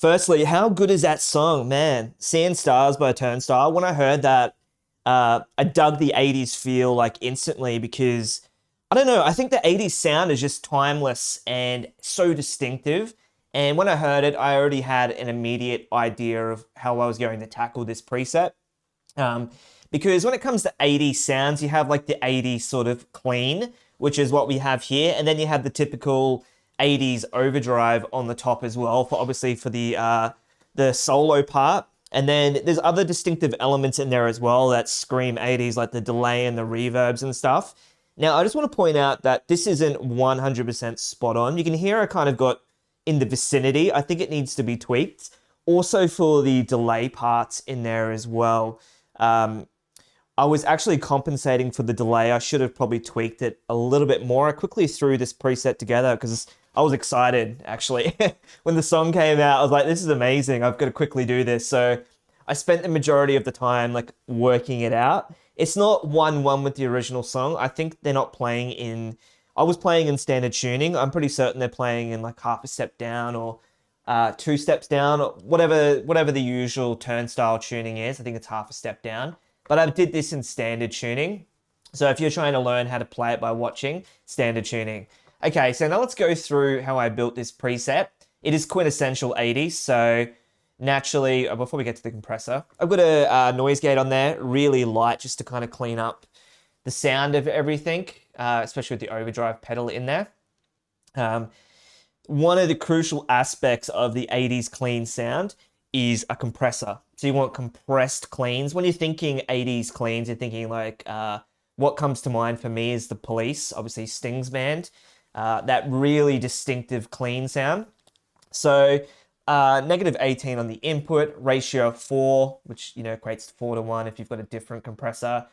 Firstly, how good is that song, man? Seeing Stars by Turnstile. When I heard that, I dug the 80s feel like instantly because I don't know, I think the 80s sound is just timeless and so distinctive. And when I heard it, I already had an immediate idea of how I was going to tackle this preset. Um, because when it comes to 80s sounds, you have like the 80s sort of clean, which is what we have here, and then you have the typical 80s overdrive on the top as well, for obviously for the solo part. And then there's other distinctive elements in there as well that scream 80s, like the delay and the reverbs and stuff. Now, I just want to point out that this isn't 100% spot on. You can hear I kind of got in the vicinity. I think it needs to be tweaked. Also for the delay parts in there as well. I was actually compensating for the delay. I should have probably tweaked it a little bit more. I quickly threw this preset together because I was excited, actually. When the song came out, I was like, this is amazing. I've got to quickly do this. So I spent the majority of the time like working it out. It's not 1-1 with the original song. I think they're not playing in... I was playing in standard tuning. I'm pretty certain they're playing in like half a step down or 2 steps down, or whatever the usual turnstile tuning is. I think it's half a step down. But I did this in standard tuning. So if you're trying to learn how to play it by watching, standard tuning. Okay, so now let's go through how I built this preset. It is quintessential 80s, so naturally, before we get to the compressor, I've got a noise gate on there, really light, just to kind of clean up the sound of everything, especially with the overdrive pedal in there. One of the crucial aspects of the 80s clean sound is a compressor. So you want compressed cleans. When you're thinking 80s cleans, you're thinking like, what comes to mind for me is the Police, obviously Sting's band, that really distinctive clean sound. So -18 on the input, ratio of 4, which equates to 4:1 if you've got a different compressor.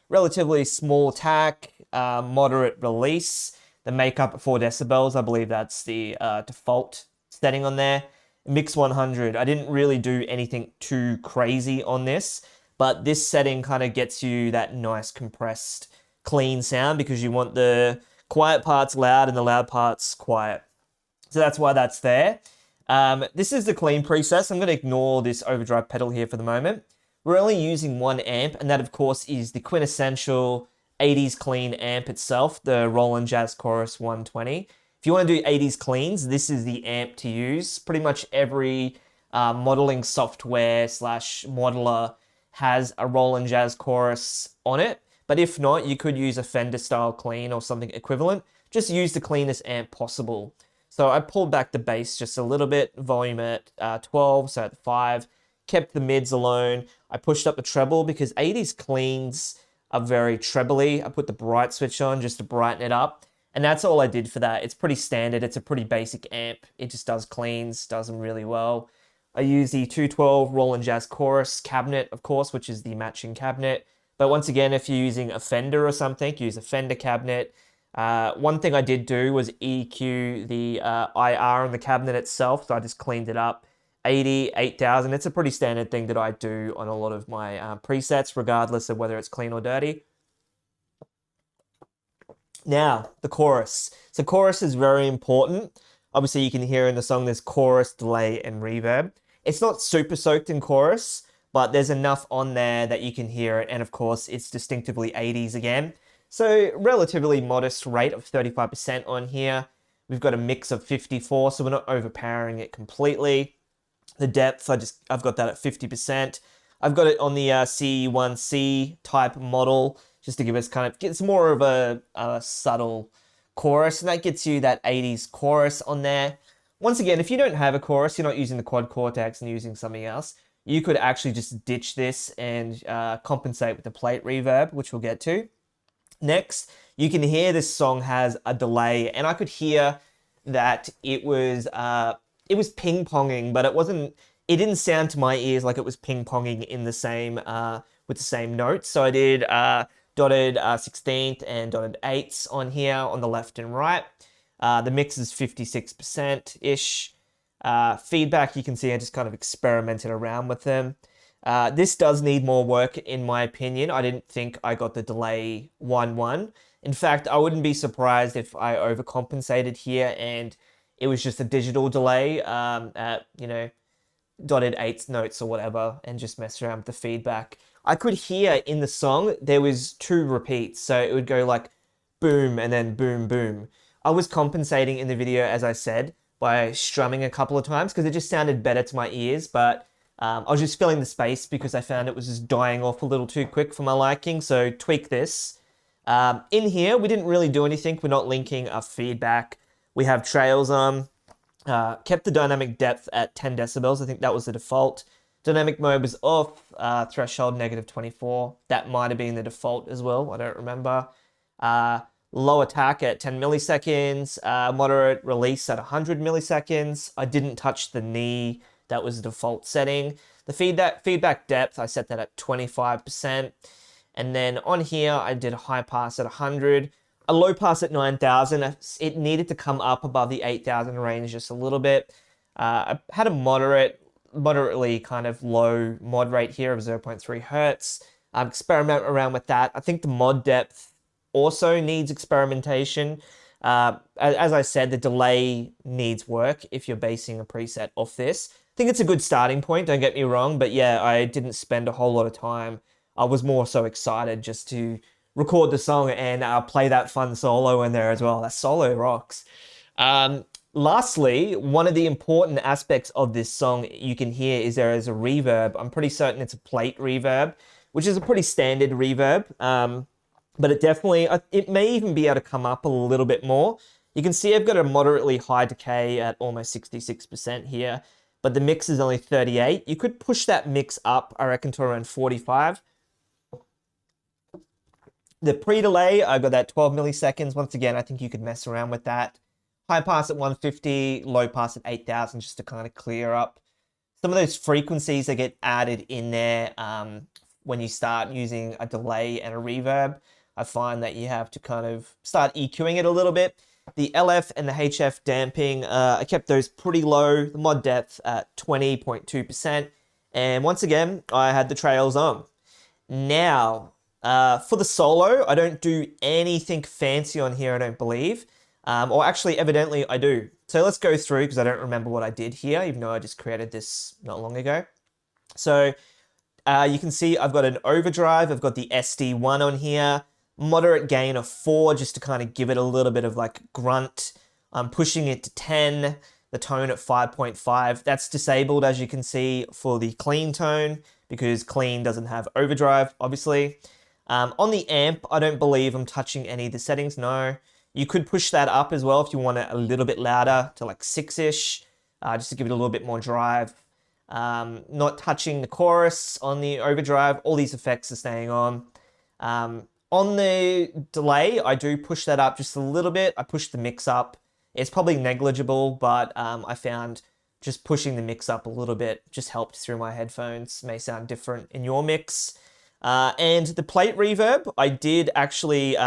Relatively small attack, moderate release. The makeup at 4 decibels, I believe that's the default setting on there. Mix 100. I didn't really do anything too crazy on this, but this setting kind of gets you that nice compressed, clean sound because you want the quiet parts loud and the loud parts quiet. So that's why that's there. This is the clean preset. I'm going to ignore this overdrive pedal here for the moment. We're only using 1 amp, and that of course is the quintessential 80s clean amp itself, the Roland Jazz Chorus 120. If you want to do 80s cleans, this is the amp to use. Pretty much every modeling software / modeler has a Roland Jazz Chorus on it. But if not, you could use a Fender style clean or something equivalent. Just use the cleanest amp possible. So I pulled back the bass just a little bit, volume at 12, so at 5. Kept the mids alone. I pushed up the treble because 80s cleans are very trebly. I put the bright switch on just to brighten it up. And that's all I did for that. It's pretty standard. It's a pretty basic amp. It just does cleans, does them really well. I use the 212 Roland Jazz Chorus cabinet, of course, which is the matching cabinet. But once again, if you're using a Fender or something, use a Fender cabinet. One thing I did do was EQ the IR on the cabinet itself, so I just cleaned it up. 80, 8000, it's a pretty standard thing that I do on a lot of my presets, regardless of whether it's clean or dirty. Now, the chorus. So chorus is very important. Obviously, you can hear in the song there's chorus, delay, and reverb. It's not super soaked in chorus, but there's enough on there that you can hear it. And of course, it's distinctively 80s again. So relatively modest rate of 35% on here. We've got a mix of 54, so we're not overpowering it completely. The depth, I've got that at 50%. I've got it on the C1C type model, just to give us gets more of a subtle chorus, and that gets you that 80s chorus on there. Once again, if you don't have a chorus, you're not using the quad Cortex and using something else, you could actually just ditch this and compensate with the plate reverb, which we'll get to. Next, you can hear this song has a delay, and I could hear that it was ping-ponging, but it didn't sound to my ears like it was ping-ponging in the same, with the same notes. So I did dotted 16th and dotted 8ths on here on the left and right. The mix is 56%-ish. Feedback, you can see I just kind of experimented around with them. This does need more work, in my opinion. I didn't think I got the delay 1-1. In fact, I wouldn't be surprised if I overcompensated here and it was just a digital delay at, you know, dotted eighth notes or whatever, and just mess around with the feedback. I could hear in the song there was 2 repeats, so it would go like boom and then boom boom. I was compensating in the video, as I said, by strumming a couple of times because it just sounded better to my ears, but I was just filling the space because I found it was just dying off a little too quick for my liking, so tweak this. In here, we didn't really do anything. We're not linking our feedback. We have trails on. Kept the dynamic depth at 10 decibels. I think that was the default. Dynamic mode was off. Threshold -24. That might have been the default as well. I don't remember. Low attack at 10 milliseconds. Moderate release at 100 milliseconds. I didn't touch the knee. That was the default setting. The feedback depth, I set that at 25%. And then on here, I did a high pass at 100. A low pass at 9,000. It needed to come up above the 8,000 range just a little bit. I had a moderately kind of low mod rate here of 0.3 hertz. Experiment around with that. I think the mod depth also needs experimentation. As I said, the delay needs work if you're basing a preset off this. I think it's a good starting point, don't get me wrong, but yeah, I didn't spend a whole lot of time. I was more so excited just to record the song and play that fun solo in there as well. That solo rocks. Lastly, one of the important aspects of this song you can hear is there is a reverb. I'm pretty certain it's a plate reverb, which is a pretty standard reverb. But it may even be able to come up a little bit more. You can see I've got a moderately high decay at almost 66% here, but the mix is only 38. You could push that mix up, I reckon, to around 45. The pre-delay, I got that 12 milliseconds. Once again, I think you could mess around with that. High pass at 150, low pass at 8,000, just to kind of clear up some of those frequencies that get added in there when you start using a delay and a reverb. I find that you have to kind of start EQing it a little bit. The LF and the HF damping, I kept those pretty low. The mod depth at 20.2%. And once again, I had the trails on. Now, for the solo, I don't do anything fancy on here, I don't believe. Or actually, evidently, I do. So let's go through, because I don't remember what I did here, even though I just created this not long ago. So you can see I've got an overdrive. I've got the SD1 on here. Moderate gain of 4, just to kind of give it a little bit of like grunt. I'm pushing it to 10. The tone at 5.5. That's disabled, as you can see, for the clean tone, because clean doesn't have overdrive, obviously. On the amp, I don't believe I'm touching any of the settings, no. You could push that up as well if you want it a little bit louder to like 6-ish, just to give it a little bit more drive. Not touching the chorus on the overdrive, all these effects are staying on. On the delay, I do push that up just a little bit. I push the mix up. It's probably negligible, but I found just pushing the mix up a little bit just helped through my headphones. May sound different in your mix. And the plate reverb, I did actually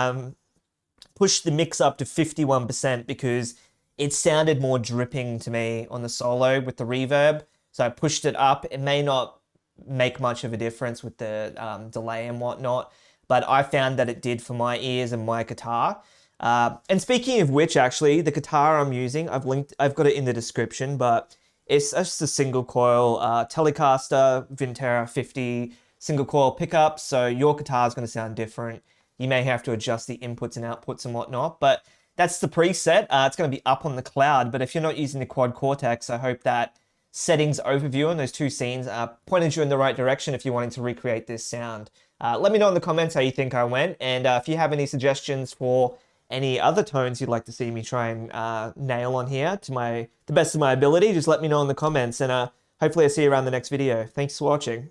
push the mix up to 51% because it sounded more dripping to me on the solo with the reverb. So I pushed it up. It may not make much of a difference with the delay and whatnot, but I found that it did for my ears and my guitar. And speaking of which, actually, the guitar I'm using, I've got it in the description, but it's just a single coil Telecaster Vintera 50 single coil pickup, so your guitar is going to sound different. You may have to adjust the inputs and outputs and whatnot, but that's the preset. It's going to be up on the cloud, but if you're not using the quad Cortex, I hope that settings overview and those two scenes pointed you in the right direction if you're wanting to recreate this sound. Let me know in the comments how you think I went, and if you have any suggestions for any other tones you'd like to see me try and nail on here to the best of my ability, just let me know in the comments, and hopefully I'll see you around the next video. Thanks for watching.